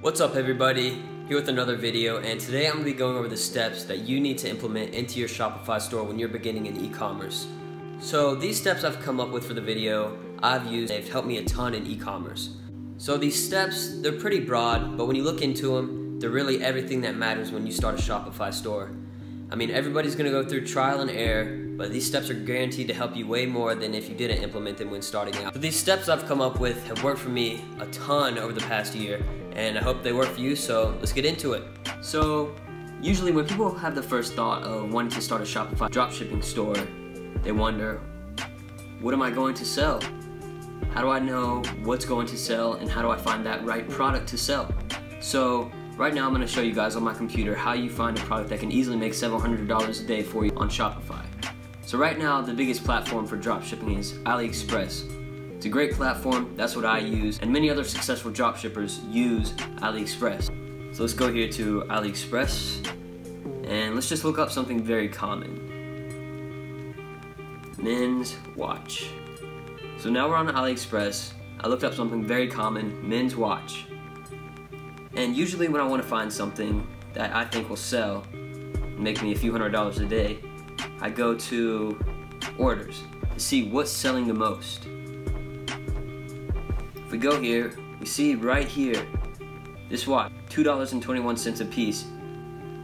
What's up everybody, here with another video, and today I'm going to be going over the steps that you need to implement into your Shopify store when you're beginning in e-commerce. So these steps I've come up with for the video, I've used, they've helped me a ton in e-commerce. So these steps, they're pretty broad, but when you look into them, they're really everything that matters when you start a Shopify store. I mean, everybody's going to go through trial and error, but these steps are guaranteed to help you way more than if you didn't implement them when starting out. So these steps I've come up with have worked for me a ton over the past year, and I hope they work for you, so let's get into it. So usually when people have the first thought of wanting to start a Shopify dropshipping store, they wonder, what am I going to sell? How do I know what's going to sell, and how do I find that right product to sell? So right now I'm going to show you guys on my computer how you find a product that can easily make several $100s a day for you on Shopify. So right now the biggest platform for dropshipping is AliExpress. It's a great platform, that's what I use, and many other successful dropshippers use AliExpress. So let's go here to AliExpress, and let's just look up something very common. Men's watch. So now we're on AliExpress. I looked up something very common, men's watch. And usually when I want to find something that I think will sell and make me a few $100s a day, I go to orders to see what's selling the most. If we go here, we see right here, this watch, $2.21 a piece.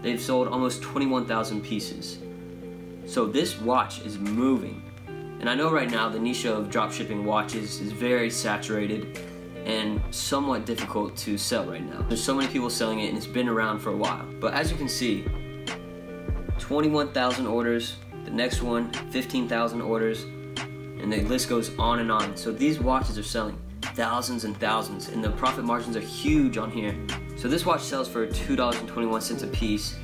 They've sold almost 21,000 pieces. So this watch is moving. And I know right now the niche of dropshipping watches is very saturated and somewhat difficult to sell right now. There's so many people selling it and it's been around for a while. But as you can see, 21,000 orders, the next one, 15,000 orders, and the list goes on and on. So these watches are selling thousands and thousands, and the profit margins are huge on here. So this watch sells for $2.21 a piece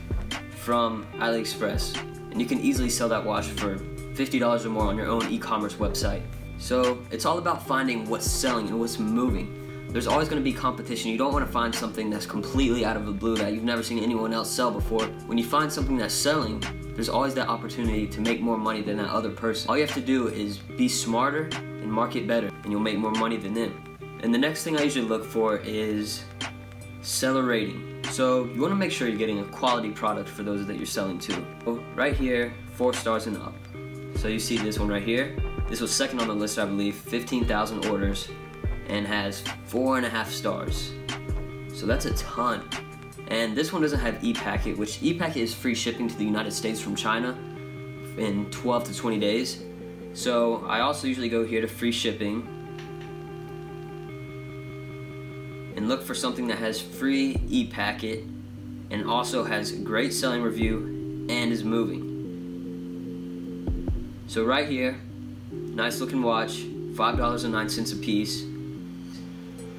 from AliExpress, and you can easily sell that watch for $50 or more on your own e-commerce website. So it's all about finding what's selling and what's moving. There's always going to be competition. You don't want to find something that's completely out of the blue that you've never seen anyone else sell before. When you find something that's selling, there's always that opportunity to make more money than that other person. All you have to do is be smarter and market better, and you'll make more money than them. And the next thing I usually look for is seller rating. So you want to make sure you're getting a quality product for those that you're selling to. So right here, 4 stars and up. So you see this one right here. This was second on the list, I believe, 15,000 orders, and has 4.5 stars. So that's a ton. And this one doesn't have e-packet, which e-packet is free shipping to the United States from China in 12 to 20 days. So I also usually go here to free shipping and look for something that has free e-packet and also has great selling review and is moving. So right here, nice looking watch, $5.09 a piece.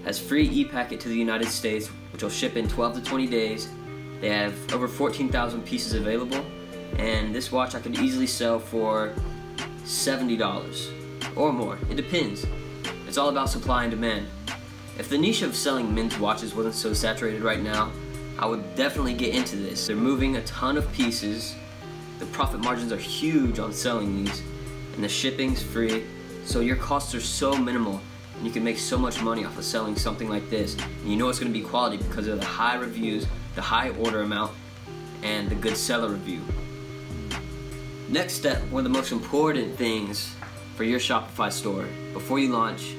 Has free e-packet to the United States, which will ship in 12 to 20 days. They have over 14,000 pieces available, and this watch I could easily sell for $70 or more. It depends. It's all about supply and demand. If the niche of selling men's watches wasn't so saturated right now, I would definitely get into this. They're moving a ton of pieces. The profit margins are huge on selling these, and the shipping's free, so your costs are so minimal. And you can make so much money off of selling something like this. And you know it's going to be quality because of the high reviews, the high order amount, and the good seller review. Next step, one of the most important things for your Shopify store before you launch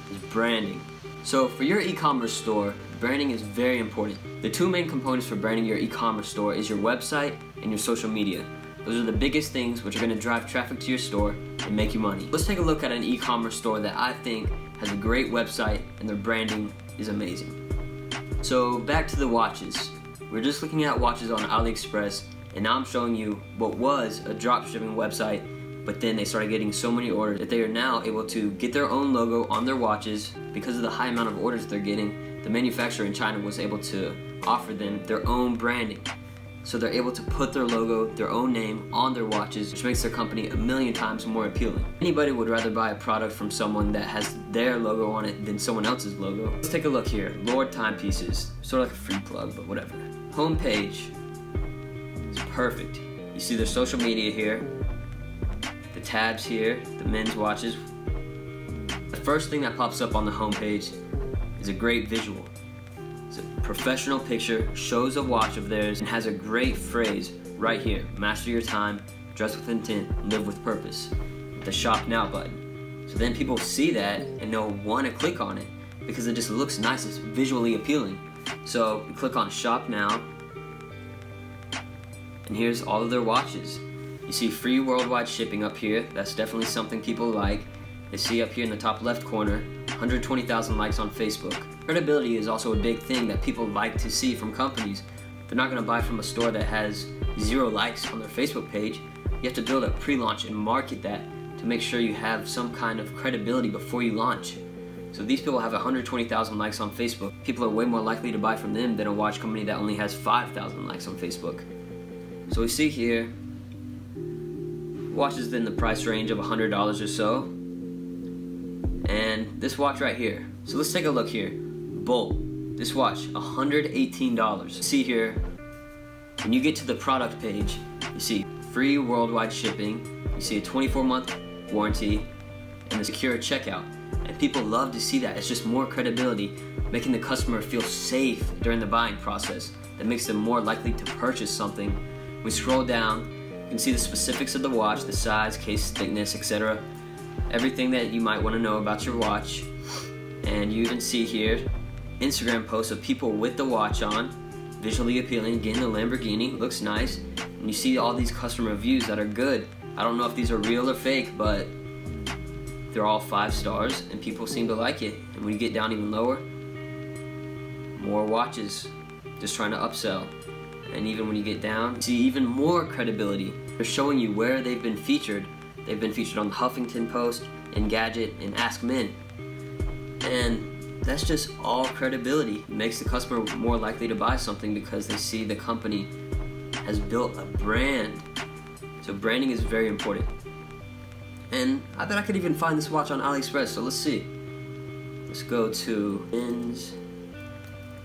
is branding. So for your e-commerce store, branding is very important. The two main components for branding your e-commerce store is your website and your social media. Those are the biggest things which are going to drive traffic to your store and make you money. Let's take a look at an e-commerce store that I think has a great website and their branding is amazing. So back to the watches. We're just looking at watches on AliExpress, and now I'm showing you what was a dropshipping website, but then they started getting so many orders that they are now able to get their own logo on their watches. Because of the high amount of orders they're getting, the manufacturer in China was able to offer them their own branding. So they're able to put their logo, their own name on their watches, which makes their company a million times more appealing. Anybody would rather buy a product from someone that has their logo on it than someone else's logo. Let's take a look here. Lord Timepieces, sort of like a free plug, but whatever. Homepage, it's perfect. You see their social media here, the tabs here, the men's watches. The first thing that pops up on the homepage is a great visual. It's a professional picture, shows a watch of theirs, and has a great phrase right here: master your time, dress with intent, live with purpose, with the shop now button. So then people see that and they'll want to click on it because it just looks nice, it's visually appealing. So you click on shop now, and here's all of their watches. You see free worldwide shipping up here. That's definitely something people like. You see up here in the top left corner, 120,000 likes on Facebook. Credibility is also a big thing that people like to see from companies. They're not going to buy from a store that has 0 likes on their Facebook page. You have to build a pre-launch and market that to make sure you have some kind of credibility before you launch. So these people have 120,000 likes on Facebook. People are way more likely to buy from them than a watch company that only has 5,000 likes on Facebook. So we see here, watches in the price range of $100 or so. And this watch right here. So let's take a look here. Bolt. This watch, $118. See here, when you get to the product page, you see free worldwide shipping, you see a 24-month warranty, and a secure checkout. And people love to see that. It's just more credibility, making the customer feel safe during the buying process. That makes them more likely to purchase something. We scroll down, you can see the specifics of the watch, the size, case thickness, etc. Everything that you might want to know about your watch. And you even see here Instagram posts of people with the watch on, visually appealing, getting the Lamborghini, looks nice. And you see all these customer reviews that are good. I don't know if these are real or fake, but they're all 5 stars and people seem to like it. And when you get down even lower, more watches, just trying to upsell. And even when you get down, you see even more credibility. They're showing you where they've been featured. They've been featured on the Huffington Post, Engadget, and Ask Men. And that's just all credibility. It makes the customer more likely to buy something because they see the company has built a brand. So branding is very important. And I bet I could even find this watch on AliExpress, so let's see. Let's go to men's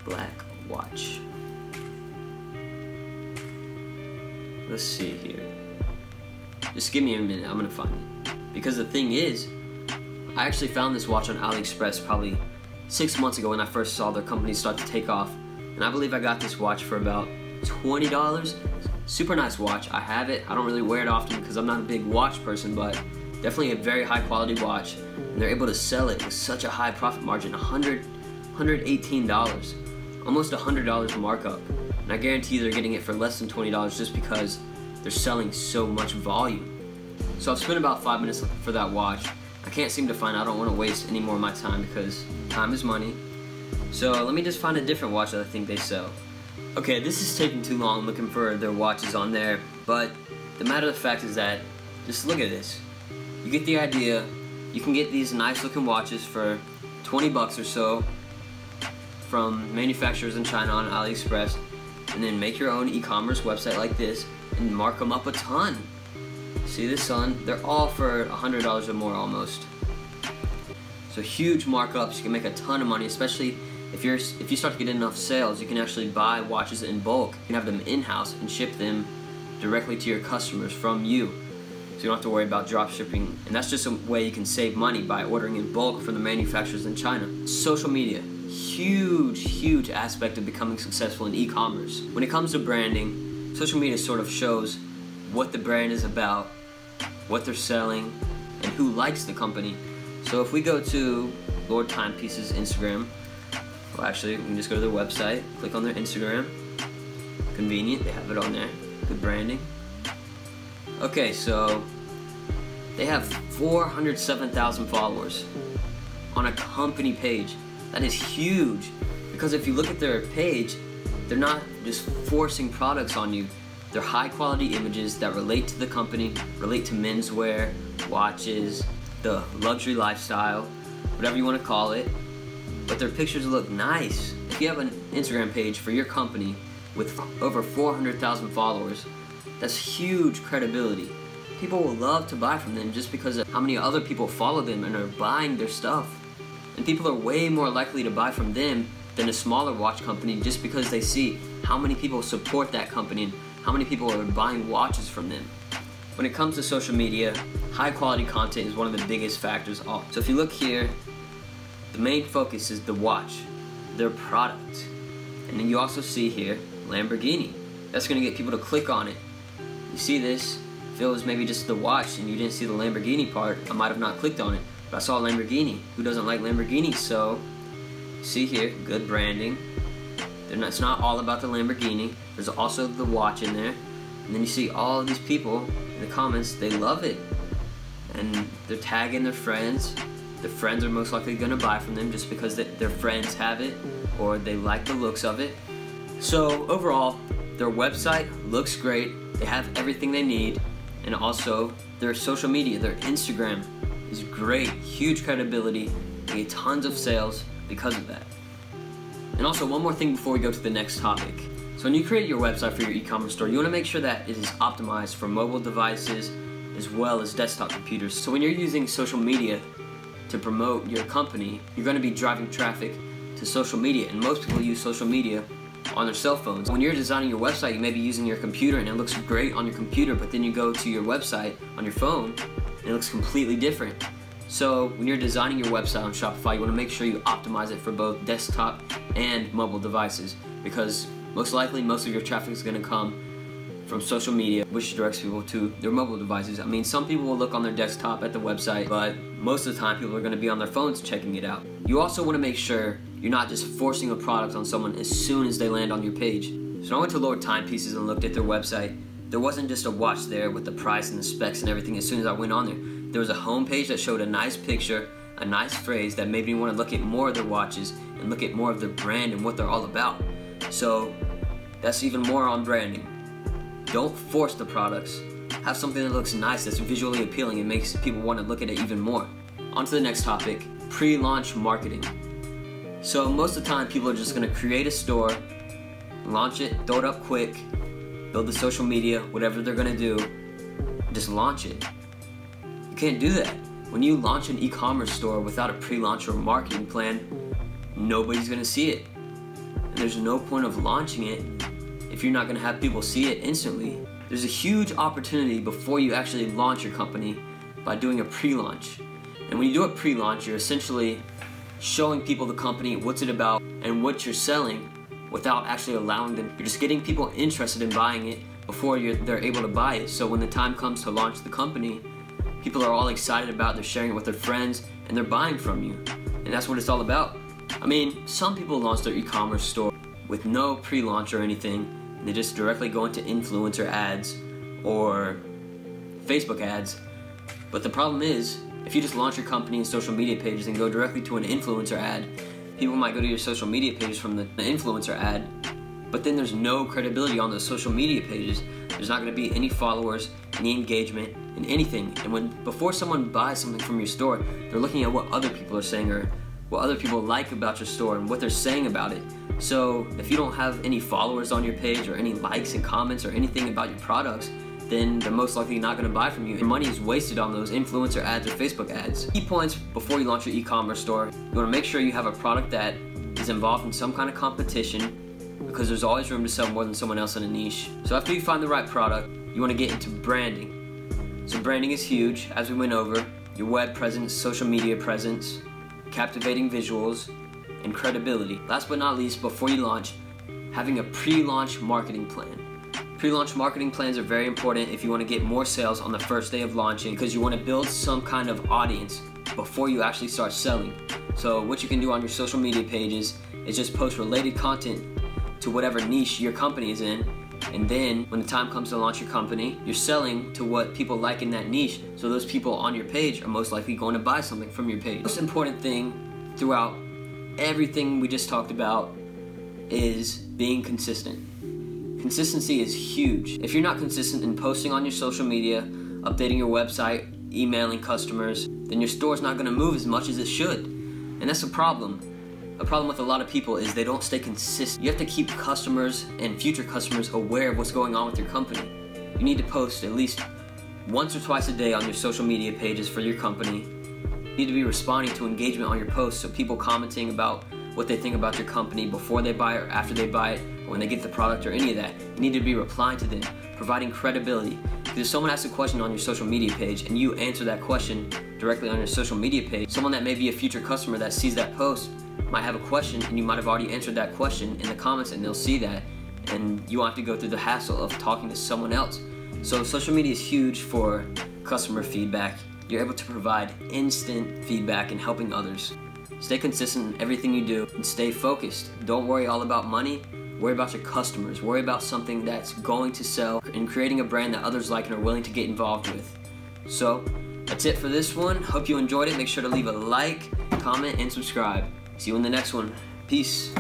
black watch. Let's see here. Just give me a minute, I'm gonna find it. Because the thing is, I actually found this watch on AliExpress probably 6 months ago when I first saw their company start to take off. And I believe I got this watch for about $20. Super nice watch, I have it. I don't really wear it often because I'm not a big watch person, but definitely a very high quality watch. And they're able to sell it with such a high profit margin, $118. Almost $100 markup. And I guarantee they're getting it for less than $20 just because they're selling so much volume. So I've spent about 5 minutes looking for that watch. I can't seem to find it. I don't want to waste any more of my time because time is money. So let me just find a different watch that I think they sell. Okay, this is taking too long looking for their watches on there, but the matter of the fact is that, just look at this. You get the idea. You can get these nice looking watches for 20 bucks or so from manufacturers in China on AliExpress, and then make your own e-commerce website like this and mark them up a ton. See this son? They're all for $100 or more almost. So huge markups. You can make a ton of money, especially if you start to get enough sales. You can actually buy watches in bulk. You can have them in-house and ship them directly to your customers from you. So you don't have to worry about drop shipping. And that's just a way you can save money by ordering in bulk from the manufacturers in China. Social media. Huge aspect of becoming successful in e-commerce. When it comes to branding, social media sort of shows what the brand is about, what they're selling, and who likes the company. So if we go to Lord Timepieces Instagram, well actually we can just go to their website, click on their Instagram. Convenient, they have it on there. Good branding. Okay, so they have 407,000 followers on a company page. That is huge, because if you look at their page, they're not just forcing products on you. They're high quality images that relate to the company, relate to menswear, watches, the luxury lifestyle, whatever you want to call it. But their pictures look nice. If you have an Instagram page for your company with over 400,000 followers, that's huge credibility. People will love to buy from them just because of how many other people follow them and are buying their stuff. And people are way more likely to buy from them than a smaller watch company just because they see how many people support that company and how many people are buying watches from them. When it comes to social media, high quality content is one of the biggest factors. So if you look here, the main focus is the watch, their product. And then you also see here, Lamborghini. That's gonna get people to click on it. You see this? If it was maybe just the watch and you didn't see the Lamborghini part, I might have not clicked on it. But I saw Lamborghini. Who doesn't like Lamborghini? So, see here, good branding. It's not all about the Lamborghini. There's also the watch in there. And then you see all of these people in the comments, they love it. And they're tagging their friends. Their friends are most likely gonna buy from them just because their friends have it or they like the looks of it. So overall, their website looks great. They have everything they need. And also their social media, their Instagram is great, huge credibility. They get tons of sales because of that. And also one more thing before we go to the next topic. So when you create your website for your e-commerce store, you want to make sure that it is optimized for mobile devices as well as desktop computers. So when you're using social media to promote your company, you're going to be driving traffic to social media, and most people use social media on their cell phones. When you're designing your website, you may be using your computer and it looks great on your computer, but then you go to your website on your phone and it looks completely different. So when you're designing your website on Shopify, you want to make sure you optimize it for both desktop and mobile devices, because most likely most of your traffic is going to come from social media, which directs people to their mobile devices. I mean, some people will look on their desktop at the website, but most of the time people are going to be on their phones checking it out. You also want to make sure you're not just forcing a product on someone as soon as they land on your page. So I went to Lord Timepieces and looked at their website. There wasn't just a watch there with the price and the specs and everything as soon as I went on there. There was a home page that showed a nice picture, a nice phrase that made me want to look at more of their watches and look at more of their brand and what they're all about. So that's even more on branding. Don't force the products. Have something that looks nice, that's visually appealing, and makes people want to look at it even more. On to the next topic, pre-launch marketing. So most of the time people are just going to create a store, launch it, throw it up quick, build the social media, whatever they're going to do, just launch it. You can't do that. When you launch an e-commerce store without a pre-launch or marketing plan, nobody's going to see it. And there's no point of launching it if you're not going to have people see it instantly. There's a huge opportunity before you actually launch your company by doing a pre-launch. And when you do a pre-launch, you're essentially showing people the company, what's it about, and what you're selling without actually allowing them. You're just getting people interested in buying it before they're able to buy it. So when the time comes to launch the company, people are all excited about it, they're sharing it with their friends, and they're buying from you. And that's what it's all about. I mean, some people launch their e-commerce store with no pre-launch or anything, and they just directly go into influencer ads or Facebook ads. But the problem is, if you just launch your company and social media pages and go directly to an influencer ad, people might go to your social media pages from the influencer ad, but then there's no credibility on those social media pages. There's not going to be any followers, any engagement, and anything. And before someone buys something from your store, they're looking at what other people are saying or what other people like about your store and what they're saying about it. So if you don't have any followers on your page or any likes and comments or anything about your products, then they're most likely not going to buy from you. Your money is wasted on those influencer ads or Facebook ads. Key points before you launch your e-commerce store: you want to make sure you have a product that is involved in some kind of competition, because there's always room to sell more than someone else in a niche. So after you find the right product, you want to get into branding. So branding is huge, as we went over. Your web presence, social media presence, captivating visuals, and credibility. Last but not least, before you launch, having a pre-launch marketing plan. Pre-launch marketing plans are very important if you want to get more sales on the first day of launching, because you want to build some kind of audience before you actually start selling. So what you can do on your social media pages is just post related content to whatever niche your company is in, and then when the time comes to launch your company, you're selling to what people like in that niche, so those people on your page are most likely going to buy something from your page. The most important thing throughout everything we just talked about is being consistent. Consistency is huge. If you're not consistent in posting on your social media, updating your website, emailing customers, then your store's not going to move as much as it should. And that's a problem. A problem with a lot of people is they don't stay consistent. You have to keep customers and future customers aware of what's going on with your company. You need to post at least once or twice a day on your social media pages for your company. You need to be responding to engagement on your posts, so people commenting about what they think about your company before they buy it or after they buy it, or when they get the product or any of that. You need to be replying to them, providing credibility. Because if someone asks a question on your social media page and you answer that question directly on your social media page, someone that may be a future customer that sees that post might have a question and you might have already answered that question in the comments, and they'll see that, and you won't have to go through the hassle of talking to someone else. So social media is huge for customer feedback. You're able to provide instant feedback and helping others. Stay consistent in everything you do and stay focused. Don't worry all about money. Worry about your customers. Worry about something that's going to sell and creating a brand that others like and are willing to get involved with. So that's it for this one. Hope you enjoyed it. Make sure to leave a like, comment, and subscribe. See you in the next one. Peace.